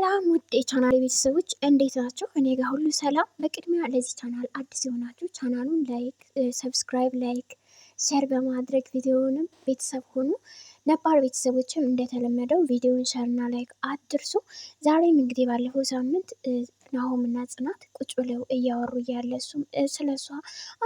ሰላም ውድ የቻናል ቤተሰቦች እንዴት ናቸው? እኔ ጋር ሁሉ ሰላም። በቅድሚያ ለዚህ ቻናል አዲስ የሆናችሁ ቻናሉን ላይክ፣ ሰብስክራይብ፣ ሼር በማድረግ ቪዲዮውንም ቤተሰብ ሆኑ። ነባር ቤተሰቦችም እንደተለመደው ቪዲዮውን ሸርና ላይክ አድርሱ። ዛሬም እንግዲህ ባለፈው ሳምንት ናሆም እና ጽናት ቁጭ ብለው እያወሩ እያለ እሱም ስለ እሷ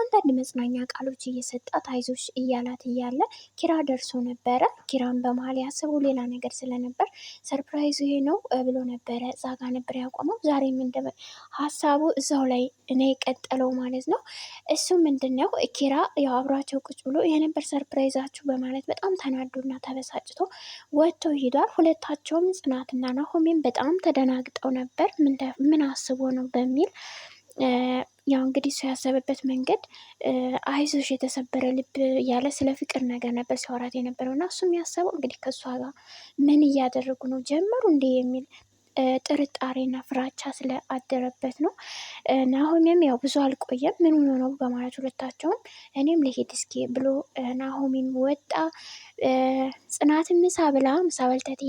አንዳንድ መጽናኛ ቃሎች እየሰጣት አይዞሽ እያላት እያለ ኪራ ደርሶ ነበረ። ኪራን በመሀል ያሰበው ሌላ ነገር ስለነበር ሰርፕራይዙ ይሄ ነው ብሎ ነበረ እዛ ጋ ነበር ያቆመው። ዛሬም ሀሳቡ እዛው ላይ እኔ የቀጠለው ማለት ነው። እሱ ምንድነው ኪራ ያው አብሯቸው ቁጭ ብሎ የነበር ሰርፕራይዛችሁ በማለት በጣም ተናዶና ተበሳጭቶ ወጥቶ ሂዷል። ሁለታቸውም ጽናትና ናሆሜም በጣም ተደናግጠው ነበር። ምን አስቦ ነው በሚል ያው እንግዲህ እሱ ያሰበበት መንገድ አይዞሽ የተሰበረ ልብ ያለ ስለ ፍቅር ነገር ነበር ሲያወራት የነበረው እና እሱም ያሰበው እንግዲህ ከእሷ ጋር ምን እያደረጉ ነው ጀመሩ እንዴ የሚል ጥርጣሬና ፍራቻ ስለአደረበት ነው። ናሆሜም ያው ብዙ አልቆየም ምን ሆኖ ነው በማለት ሁለታቸውም እኔም ልሄድ እስኪ ብሎ ናሆሜም ወጣ። ጽናትን ምሳ በልተት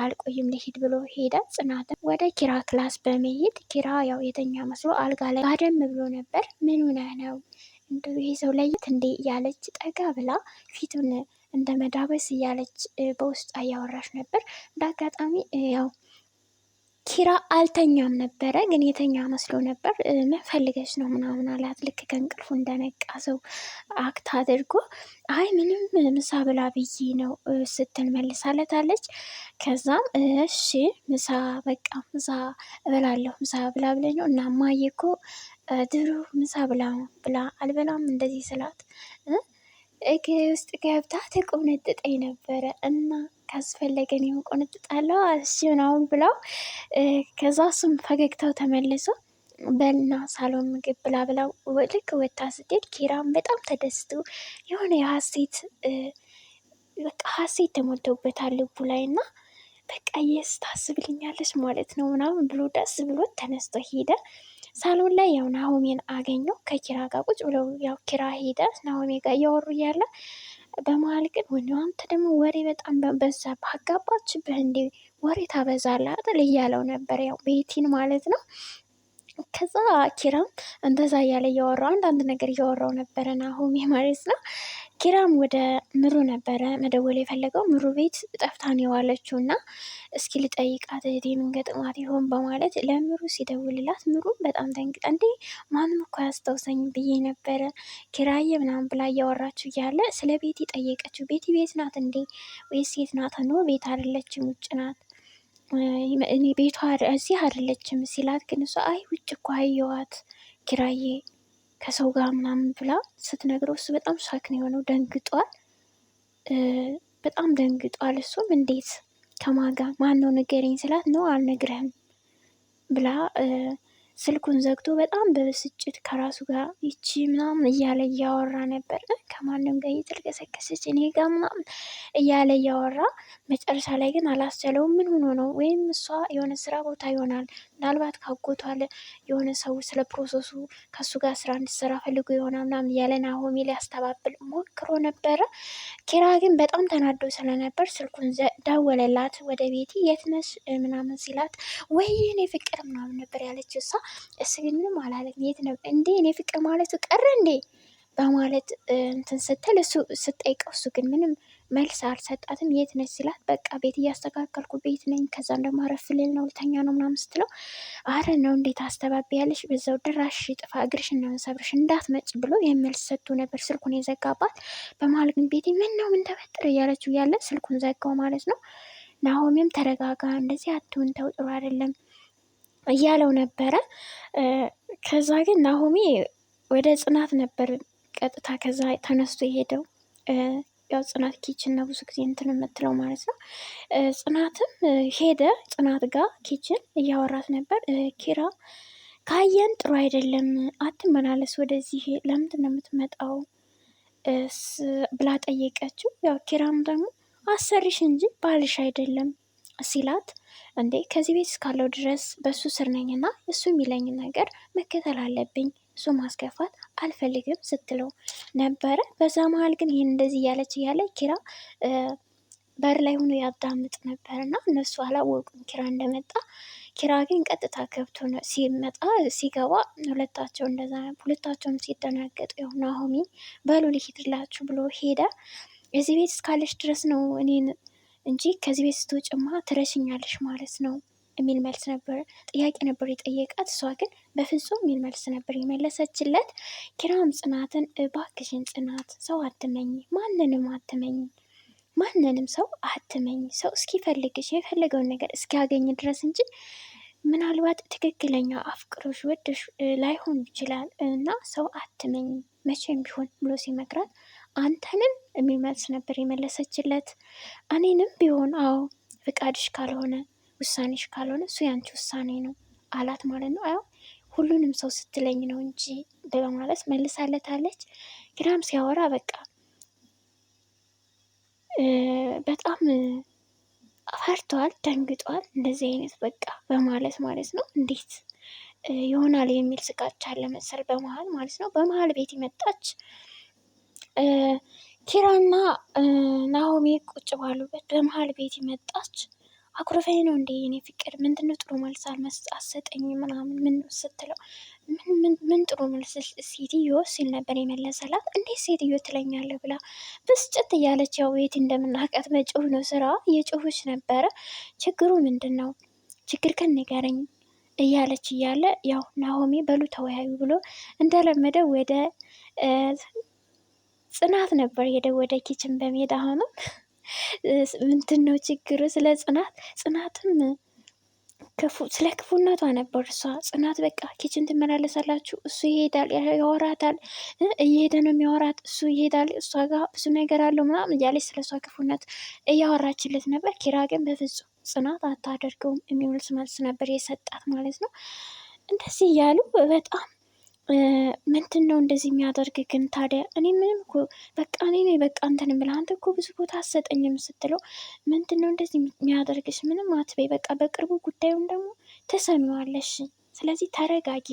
አልቆይም ልሂድ ብሎ ሄደ። ጽናትን ወደ ኪራ ክላስ በመሄድ ኪራ ያው የተኛ መስሎ አልጋ ላይ ጋደም ብሎ ነበር። ምን ሆነህ ነው እንደው ይሄ ሰው ለየት እንዴ እያለች ጠጋ ብላ ፊቱን እንደ መዳበስ እያለች በውስጧ እያወራች ነበር። በአጋጣሚ ያው ኪራ አልተኛም ነበረ፣ ግን የተኛ መስሎ ነበር። ምን ፈልገሽ ነው ምናምን አላት። ልክ ከእንቅልፉ እንደነቃ ሰው አክት አድርጎ አይ ምንም ምሳ ብላ ብዬ ነው ስትል መልሳለታለች። ከዛም እሺ ምሳ በቃ ምሳ እበላለሁ ምሳ ብላ ብለኝ ነው እና እማዬ እኮ ድሮ ምሳ ብላ አልበላም እንደዚህ ስላት እግሬ ውስጥ ገብታ ተቆነጥጠኝ ነበረ እና ካስፈለገን የመቆነጥጣለሁ እሺ ምናምን ብለው ከዛ እሱም ፈገግታው ተመልሶ በልና ሳሎን ምግብ ብላ ልክ ወታ ስትሄድ ኪራም በጣም ተደስቶ የሆነ የሀሴት በቃ ሀሴት ተሞልቶበታል ልቡ ላይ እና በቃ ታስብልኛለች ማለት ነው ምናምን ብሎ ደስ ብሎት ተነስቶ ሄደ። ሳሎን ላይ ያው ናሆሜን አገኘው ከኪራ ጋር ቁጭ ብለው ያው ኪራ ሄደ ናሆሜ ጋር እያወሩ እያለ በመሀል ግን አንተ ደግሞ ወሬ በጣም በዛ ባጋባችብህ እንዴ ወሬ ታበዛለህ አይደል እያለው ነበር፣ ያው ቤቲን ማለት ነው። ከዛ ኪራም እንደዛ እያለ እያወራው አንዳንድ ነገር እያወራው ነበረ ናሆሜ ማለት ነው። ኪራም ወደ ምሩ ነበረ መደወል የፈለገው ምሩ ቤት ጠፍታን የዋለችው እና እስኪ ልጠይቃት እህቴ ምን ገጥሟት ይሆን በማለት ለምሩ ሲደውልላት ምሩ በጣም ደንግጣ እንዴ ማንም እኮ ያስታውሰኝ ብዬ ነበረ ኪራዬ ምናምን ብላ እያወራችው እያለ ስለ ቤቲ ጠየቀችው። ቤቲ ቤት ናት እንዴ ወይስ ሴት ናት? ነው ቤት አይደለችም ውጭ ናት እኔ ቤቷ እዚህ አይደለችም ሲላት፣ ግን እሷ አይ ውጭ እኮ አየዋት ኪራዬ ከሰው ጋር ምናምን ብላ ስትነግረው እሱ በጣም ሻክ ነው የሆነው፣ ደንግጧል። በጣም ደንግጧል። እሱም እንዴት ከማጋ ማን ነው ንገረኝ ስላት ነው አልነግረህም ብላ ስልኩን ዘግቶ በጣም በብስጭት ከራሱ ጋር ይቺ ምናምን እያለ እያወራ ነበር። ከማንም ጋር እየተልቀሰቀሰች እኔ ጋር ምናምን እያለ እያወራ መጨረሻ ላይ ግን አላስቻለውም። ምን ሆኖ ነው ወይም እሷ የሆነ ስራ ቦታ ይሆናል ምናልባት ካጎቷል የሆነ ሰው ስለ ፕሮሰሱ ከሱ ጋር ስራ እንድትሰራ ፈልጎ ይሆናል ምናምን እያለ ናሆሜ ሊያስተባብል ሞክሮ ነበረ። ኪራ ግን በጣም ተናዶ ስለነበር ስልኩን ደወለላት ወደ ቤቲ። የት ነሽ ምናምን ሲላት ወይ እኔ ፍቅር ምናምን ነበር ያለች እሷ። እሱ ግን ምንም አላለም። የት ነው እንዴ እኔ ፍቅር ማለቱ ቀረ እንዴ በማለት እንትን ስትል እሱ ስጠይቀው እሱ ግን ምንም መልስ አልሰጣትም። የት ነች ሲላት በቃ ቤት እያስተካከልኩ ቤት ነኝ፣ ከዛ እንደማረፍ ልል ነው ልተኛ ነው ምናምን ስትለው አረ ነው እንዴት አስተባቢያለሽ በዛው ድራሽ ጥፋ እግርሽ እናንሰብርሽ እንዳትመጭ ብሎ የመልስ ሰጥቶ ነበር ስልኩን የዘጋባት። በመሀል ግን ቤቲ ምን ነው ምን ተፈጠረ እያለችው ያለ ስልኩን ዘጋው ማለት ነው። ናሆሜም ተረጋጋ እንደዚህ አትሁን ተው ጥሩ አይደለም እያለው ነበረ። ከዛ ግን ናሆሜ ወደ ጽናት ነበር ቀጥታ ከዛ ተነስቶ የሄደው። ያው ጽናት ኪችን ነው ብዙ ጊዜ እንትን የምትለው ማለት ነው። ጽናትም ሄደ ጽናት ጋር ኪችን እያወራት ነበር። ኪራ ካየን ጥሩ አይደለም አትመላለስ ወደዚህ ለምንድን ነው የምትመጣው ብላ ጠየቀችው። ያው ኪራም ደግሞ አሰሪሽ እንጂ ባልሽ አይደለም ሲላት እንዴ ከዚህ ቤት እስካለው ድረስ በሱ ስር ነኝና እሱ የሚለኝ ነገር መከተል አለብኝ፣ እሱ ማስከፋት አልፈልግም ስትለው ነበረ። በዛ መሀል ግን ይህን እንደዚህ እያለች እያለ ኪራ በር ላይ ሆኖ ያዳምጥ ነበር እና እነሱ አላወቁም ኪራ እንደመጣ። ኪራ ግን ቀጥታ ገብቶ ሲገባ ሁለታቸው እንደዛ ሁለታቸውም ሲደናገጡ ያው ናሆሚ በሉ ልሂድላችሁ ብሎ ሄደ። እዚህ ቤት እስካለሽ ድረስ ነው እኔን እንጂ ከዚህ ቤት ስትወጭማ ትረሽኛለሽ ማለት ነው የሚል መልስ ነበር፣ ጥያቄ ነበር የጠየቃት። እሷ ግን በፍጹም የሚል መልስ ነበር የመለሰችለት። ኪራም ጽናትን እባክሽን ጽናት ሰው አትመኝ፣ ማንንም አትመኝ፣ ማንንም ሰው አትመኝ፣ ሰው እስኪፈልግሽ የፈለገውን ነገር እስኪያገኝ ድረስ እንጂ ምናልባት ትክክለኛ አፍቅሮሽ ወደሽ ላይሆን ይችላል እና ሰው አትመኝ መቼም ቢሆን ብሎ ሲመክራት አንተንም የሚል መልስ ነበር የመለሰችለት። እኔንም ቢሆን አዎ ፍቃድሽ ካልሆነ ውሳኔሽ ካልሆነ እሱ ያንቺ ውሳኔ ነው አላት ማለት ነው። አዎ ሁሉንም ሰው ስትለኝ ነው እንጂ በማለት መልሳለታለች። ኪራም ሲያወራ በቃ በጣም ፈርቷል፣ ደንግጧል። እንደዚህ አይነት በቃ በማለት ማለት ነው እንዴት ይሆናል የሚል ስጋት አለ መሰል በመሀል ማለት ነው። በመሀል ቤት መጣች። ኪራና ናሆሜ ቁጭ ባሉበት በመሀል ቤት መጣች። አኩርፈኝ ነው እንዴ የኔ ፍቅር? ምንድነው ጥሩ መልስ አሰጠኝ ምናምን ምን ስትለው ምን ጥሩ መልስ ሴትዮ ሲል ነበር የመለሰላት። እንዴት ሴትዮ ትለኛለህ ብላ ብስጭት እያለች ያው ቤት እንደምናውቃት መጮህ ነው ስራ፣ እየጮህች ነበረ። ችግሩ ምንድን ነው? ችግር ከንገረኝ እያለች እያለ ያው ናሆሜ በሉ ተወያዩ ብሎ እንደለመደ ወደ ጽናት ነበር ሄደ ወደ ኪችን በሜዳ ሆኖ ምንድን ነው ችግሩ? ስለ ጽናትም ስለ ክፉነቷ ነበር እሷ ጽናት በቃ ኪችን ትመላለሳላችሁ፣ እሱ ይሄዳል ያወራታል፣ እየሄደ ነው የሚያወራት፣ እሱ ይሄዳል እሷ ጋር ብዙ ነገር አለው ምናምን እያለች ስለ እሷ ክፉነት እያወራችለት ነበር። ኪራ ግን በፍጹም ጽናት አታደርገውም የሚመልስ መልስ ነበር የሰጣት ማለት ነው። እንደዚህ እያሉ በጣም ምንድን ነው እንደዚህ የሚያደርግ ግን ታዲያ እኔ ምንም እኮ በቃ እኔ ነኝ በቃ እንትን የምልህ አንተ እኮ ብዙ ቦታ አትሰጠኝም ስትለው ምንድን ነው እንደዚህ የሚያደርግሽ? ምንም አትበይ በቃ በቅርቡ ጉዳዩን ደግሞ ትሰሚዋለሽ፣ ስለዚህ ተረጋጊ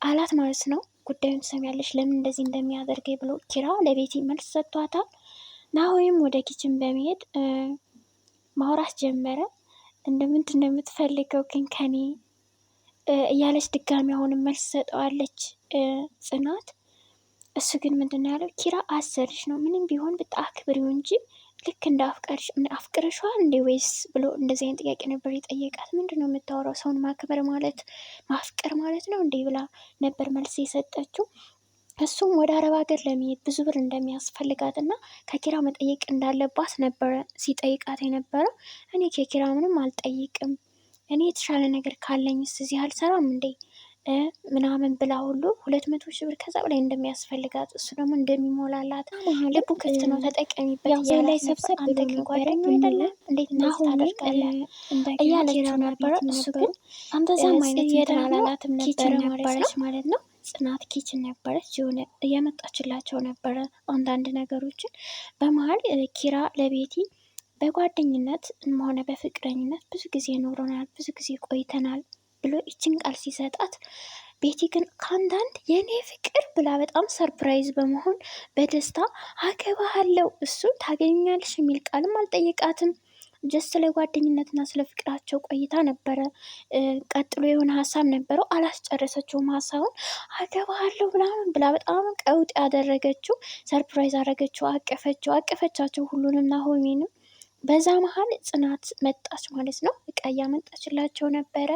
አላት ማለት ነው። ጉዳዩን ትሰሚያለሽ ለምን እንደዚህ እንደሚያደርገኝ ብሎ ኪራ ለቤቲ መልስ ሰጥቷታል። ናሆይም ወደ ኪችን በመሄድ ማውራት ጀመረ። እንደምንድን ነው የምትፈልገው ግን ከኔ እያለች ድጋሚ አሁንም መልስ ሰጠዋለች ጽናት። እሱ ግን ምንድን ያለው ኪራ አሰርሽ ነው ምንም ቢሆን ብታክብሪው እንጂ ልክ እንደ አፍቅርሻል እንዴ ወይስ ብሎ እንደዚህ አይነት ጥያቄ ነበር የጠየቃት። ምንድን ነው የምታወራው? ሰውን ማክበር ማለት ማፍቀር ማለት ነው እንዴ ብላ ነበር መልስ የሰጠችው። እሱም ወደ አረብ ሀገር ለመሄድ ብዙ ብር እንደሚያስፈልጋት እና ከኪራ መጠየቅ እንዳለባት ነበረ ሲጠይቃት የነበረው። እኔ ከኪራ ምንም አልጠይቅም፣ እኔ የተሻለ ነገር ካለኝስ እዚህ አልሰራም እንዴ ምናምን ብላ ሁሉ 200,000 ብር ከዛ በላይ እንደሚያስፈልጋት እሱ ደግሞ እንደሚሞላላት ልቡ ክፍት ነው ተጠቀሚበት ላይ ሰብሰብ ጓደኛ አይደለም እንዴት እንደዚህ ታደርጋለህ እያለችው ነበረ። እሱ ግን አንተዛም አይነት የደላላትም ነበረች ማለት ነው። ጽናት ኪችን ነበረች የሆነ እያመጣችላቸው ነበረ አንዳንድ ነገሮችን። በመሀል ኪራ ለቤቲ በጓደኝነት ሆነ በፍቅረኝነት ብዙ ጊዜ ኖረናል፣ ብዙ ጊዜ ቆይተናል ብሎ ይችን ቃል ሲሰጣት ቤቲ ግን ከአንዳንድ የኔ ፍቅር ብላ በጣም ሰርፕራይዝ በመሆን በደስታ አገባሃለው እሱን ታገኛለሽ የሚል ቃልም አልጠየቃትም። ጀስት ስለ ጓደኝነትና ስለ ፍቅራቸው ቆይታ ነበረ። ቀጥሎ የሆነ ሀሳብ ነበረው አላስጨረሰችውም ሀሳቡን። አገባሃለው ብላ በጣም ቀውጥ ያደረገችው ሰርፕራይዝ አደረገችው፣ አቀፈቻቸው ሁሉንም ናሆሜንም። በዛ መሀል ጽናት መጣች ማለት ነው። እቃ እያመጣችላቸው ነበረ።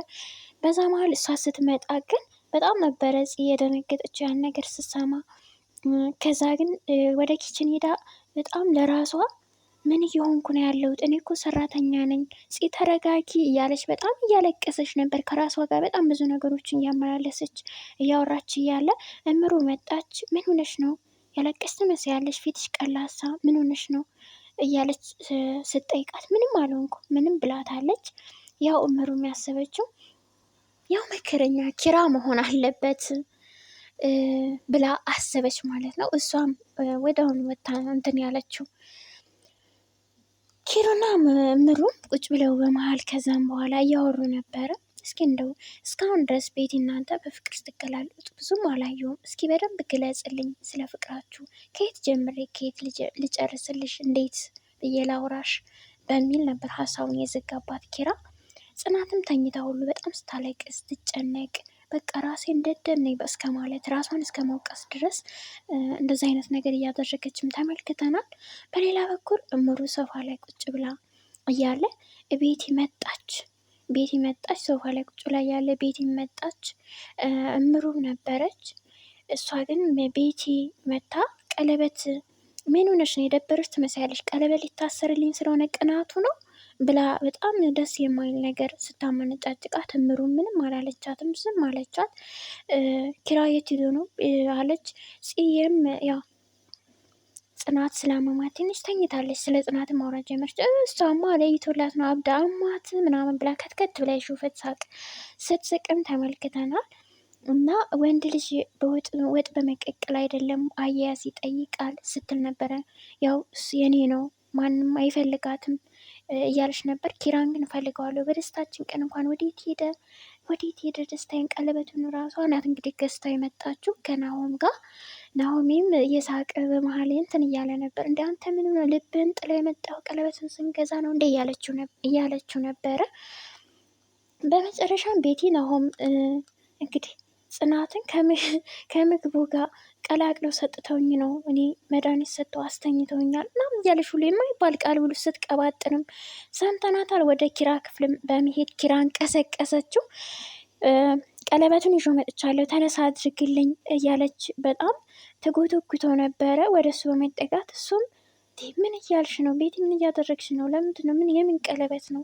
በዛ መሀል እሷ ስትመጣ ግን በጣም ነበረ የደነገጠችው ያን ነገር ስትሰማ። ከዛ ግን ወደ ኪችን ሄዳ በጣም ለራሷ ምን እየሆንኩ ነው ያለሁት? እኔ እኮ ሰራተኛ ነኝ፣ ተረጋጊ እያለች በጣም እያለቀሰች ነበር። ከራሷ ጋር በጣም ብዙ ነገሮችን እያመላለሰች እያወራች እያለ እምሩ መጣች። ምን ሆነሽ ነው? ያለቀስሽ ትመስያለሽ፣ ፊትሽ ቀላሳ፣ ምን ሆነሽ ነው እያለች ስትጠይቃት ምንም አልሆንኩም ምንም ብላታለች። ያው እምሩ የሚያስበችው ያው መከረኛ ኪራ መሆን አለበት ብላ አሰበች ማለት ነው። እሷም ወደውን ወታ እንትን ያለችው ኪሩና እምሩም ቁጭ ብለው በመሀል ከዛም በኋላ እያወሩ ነበረ። እስኪ እንደው እስካሁን ድረስ ቤቲ እናንተ በፍቅር ስትገላለጡ ብዙም አላየሁም። እስኪ በደንብ ግለጽልኝ ስለ ፍቅራችሁ፣ ከየት ጀምሬ ከየት ልጨርስልሽ? እንዴት ብዬ ላውራሽ በሚል ነበር ሀሳቡን የዘጋባት ኪራ። ጽናትም ተኝታ ሁሉ በጣም ስታለቅስ ስትጨነቅ በቃ ራሴን ደደብ ነኝ እስከ ማለት ራሷን እስከ መውቀስ ድረስ እንደዚህ አይነት ነገር እያደረገችም ተመልክተናል። በሌላ በኩል እምሩ ሶፋ ላይ ቁጭ ብላ እያለ ቤቲ መጣች። ሶፋ ላይ ቁጭ ላይ ያለ ቤቲ መጣች። እምሩም ነበረች። እሷ ግን ቤቲ መታ ቀለበት ምን ሆነሽ ነው? የደበረች ትመስያለሽ። ቀለበት ሊታሰርልኝ ስለሆነ ቅናቱ ነው ብላ በጣም ደስ የማይል ነገር ስታመነጫጭቃት፣ እምሩ ምንም አላለቻትም፣ ዝም አለቻት። ኪራ የት ሄዶ ነው አለች። ጽዬም ያው ጽናት ስላመማት ትንሽ ተኝታለች። ስለ ጽናት ማውራት ጀመረች። እሷማ ለይቶላት ነው አብዳ አማት ምናምን ብላ ከትከት ብላ ሹፈት ሳቅ ስትስቅም ተመልክተናል። እና ወንድ ልጅ ወጥ በመቀቀል አይደለም አያያዝ ይጠይቃል ስትል ነበረ። ያው የኔ ነው ማንም አይፈልጋትም እያለች ነበር። ኪራን ግን እፈልገዋለሁ በደስታችን ቀን እንኳን ወዴት ሄደ ደስታዬን፣ ቀለበቱን ራሷ ናት እንግዲህ ገዝታ የመጣችው ከናሆም ጋር። ናሆሜም የሳቀ በመሀል እንትን እያለ ነበር። እንደ አንተ ምን ሆነ ልብህን ጥለ የመጣው ቀለበቱን ስንገዛ ነው እንደ እያለችው ነበረ። በመጨረሻም ቤቲ ናሆም እንግዲህ ጽናትን ከምግቡ ጋር ቀላቅለው ሰጥተውኝ ነው እኔ መድኃኒት ሰጥተው አስተኝተውኛል ምናምን እያለች ሁሉ የማይባል ቃል ብሎ ስትቀባጥንም ሰምተናታል። ወደ ኪራ ክፍልም በመሄድ ኪራን ቀሰቀሰችው። ቀለበቱን ይዞ መጥቻለሁ ተነሳ አድርግልኝ እያለች በጣም ተጎተጉተው ነበረ ወደ እሱ በመጠጋት እሱም ምን እያልሽ ነው ቤቲ? ምን እያደረግሽ ነው? ለምንድን ነው? ምን የምን ቀለበት ነው?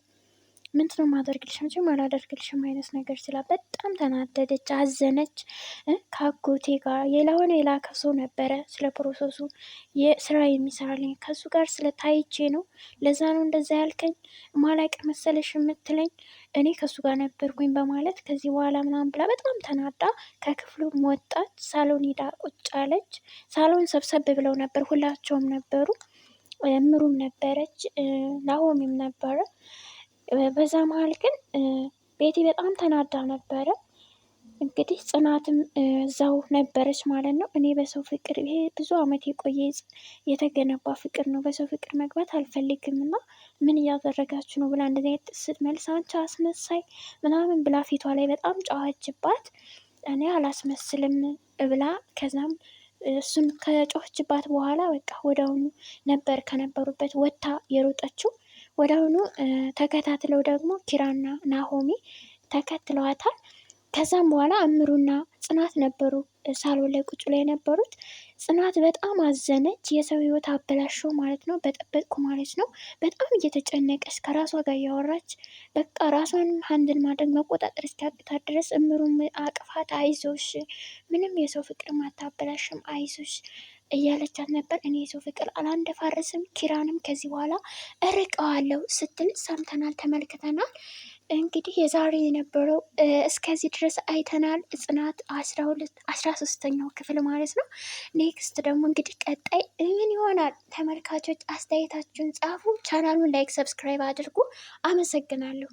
ምንድን ነው ማደርግልሽ? መቼም አላደርግልሽም አይነት ነገር ስላ በጣም ተናደደች፣ አዘነች። ከአጎቴ ጋር የላሆነ የላከ ሰው ነበረ ስለ ፕሮሰሱ ስራ የሚሰራልኝ ከሱ ጋር ስለታይቼ ነው። ለዛ ነው እንደዛ ያልከኝ ማላቅ መሰለሽ የምትለኝ እኔ ከሱ ጋር ነበርኩኝ በማለት ከዚህ በኋላ ምናምን ብላ በጣም ተናዳ ከክፍሉ ወጣች። ሳሎን ሄዳ ቁጭ አለች። ሳሎን ሰብሰብ ብለው ነበር፣ ሁላቸውም ነበሩ። እምሩም ነበረች፣ ናሆሚም ነበረ። በዛ መሀል ግን ቤቲ በጣም ተናዳ ነበረ። እንግዲህ ጽናትም እዛው ነበረች ማለት ነው። እኔ በሰው ፍቅር ይሄ ብዙ አመት የቆየ የተገነባ ፍቅር ነው፣ በሰው ፍቅር መግባት አልፈልግም እና ምን እያደረጋችሁ ነው ብላ እንደዚህ አይነት ስትመልስ አንቺ አስመሳይ ምናምን ብላ ፊቷ ላይ በጣም ጫዋችባት። እኔ አላስመስልም ብላ ከዛም እሱን ከጮህችባት በኋላ በቃ ወደአሁኑ ነበር ከነበሩበት ወታ የሮጠችው። ወደአሁኑ ተከታትለው ደግሞ ኪራና ናሆሚ ተከትለዋታል። ከዛም በኋላ እምሩና ጽናት ነበሩ ሳሎን ላይ ቁጭ ላይ የነበሩት። ጽናት በጣም አዘነች። የሰው ህይወት አበላሸው ማለት ነው፣ በጠበጥኩ ማለት ነው። በጣም እየተጨነቀች ከራሷ ጋር እያወራች በቃ ራሷን ሀንድል ማድረግ መቆጣጠር እስኪያቅታት ድረስ እምሩም አቅፋት አይዞሽ፣ ምንም የሰው ፍቅር አታበላሽም፣ አይዞሽ እያለቻት ነበር። እኔ የሰው ፍቅር አላንደፋርስም፣ ኪራንም ከዚህ በኋላ እርቀዋለሁ ስትል ሰምተናል፣ ተመልክተናል። እንግዲህ የዛሬ የነበረው እስከዚህ ድረስ አይተናል። ጽናት 13ኛው ክፍል ማለት ነው። ኔክስት ደግሞ እንግዲህ ቀጣይ ምን ይሆናል? ተመልካቾች አስተያየታችሁን ጻፉ። ቻናሉን ላይክ፣ ሰብስክራይብ አድርጉ። አመሰግናለሁ።